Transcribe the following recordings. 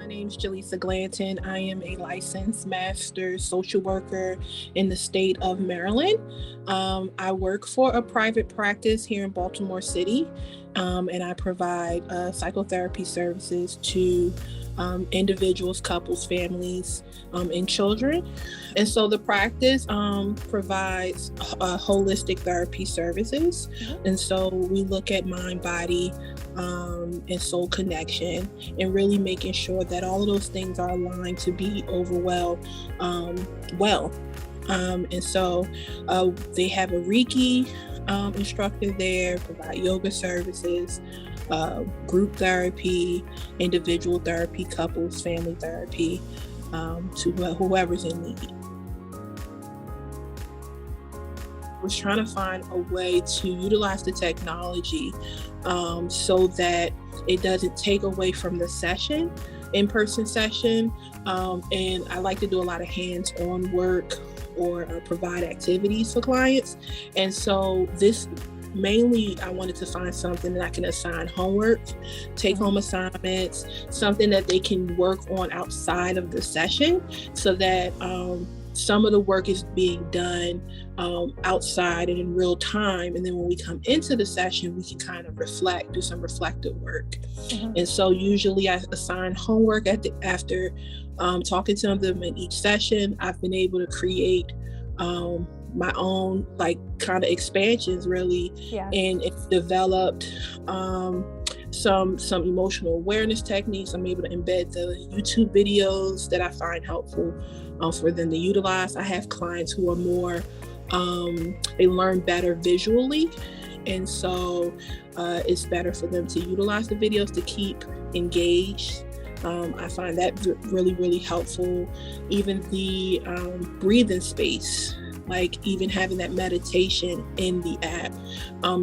My name's Jelisa Glanton. I am a licensed master social worker in the state of Maryland. I work for a private practice here in Baltimore City, and I provide psychotherapy services to individuals, couples, families, and children. And so the practice provides holistic therapy services. And so we look at mind, body, and soul connection, and really making sure that all of those things are aligned to be well. And so they have a Reiki instructor there, provide yoga services, group therapy, individual therapy, couples, family therapy, to whoever's in need. Was trying to find a way to utilize the technology so that it doesn't take away from the session, in-person session. And I like to do a lot of hands-on work or provide activities for clients. And so this mainly, I wanted to find something that I can assign homework, take home assignments, something that they can work on outside of the session, so that some of the work is being done outside and in real time. And then when we come into the session, we can kind of reflect, do some reflective work. And so usually I assign homework after talking to them in each session. I've been able to create my own kind of expansions really. And it's developed some emotional awareness techniques. I'm able to embed the YouTube videos that I find helpful for them to utilize. I have clients who are more, they learn better visually. And so it's better for them to utilize the videos to keep engaged. I find that really, really helpful. Even the breathing space, like even having that meditation in the app,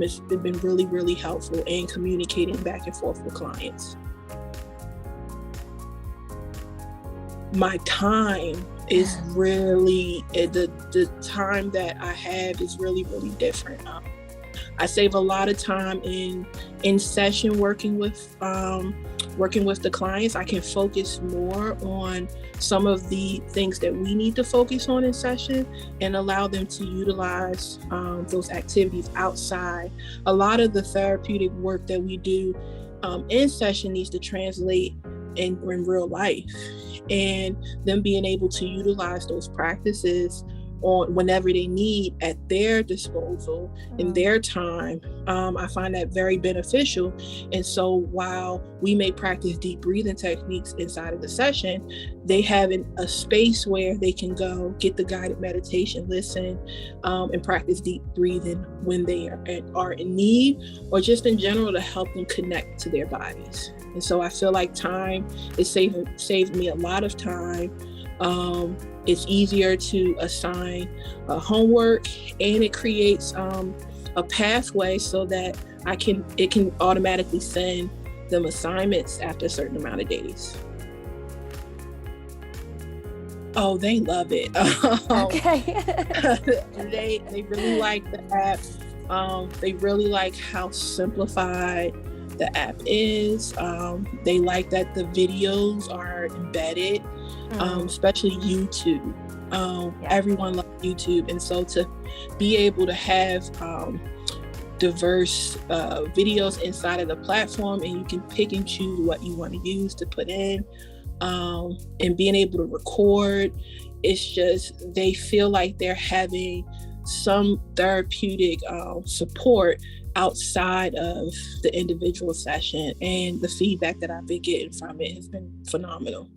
it's been really, really helpful in communicating back and forth with clients. My time is really, the time that I have is really, really different. I save a lot of time in session working with the clients. I can focus more on some of the things that we need to focus on in session and allow them to utilize those activities outside. A lot of the therapeutic work that we do in session needs to translate in real life, and them being able to utilize those practices on whenever they need at their disposal in their time. I find that very beneficial. And so while we may practice deep breathing techniques inside of the session, they have a space where they can go get the guided meditation, listen, and practice deep breathing when they are in need, or just in general to help them connect to their bodies. And so I feel like time is saved me a lot of time. It's easier to assign homework, and it creates a pathway so that it can automatically send them assignments after a certain amount of days. Oh, they love it. Okay. They really like the app. They really like how simplified the app is. They like that the videos are embedded, especially YouTube. Everyone loves YouTube. And so to be able to have diverse videos inside of the platform, and you can pick and choose what you want to use to put in, and being able to record, it's just, they feel like they're having some therapeutic support outside of the individual session, and the feedback that I've been getting from it has been phenomenal.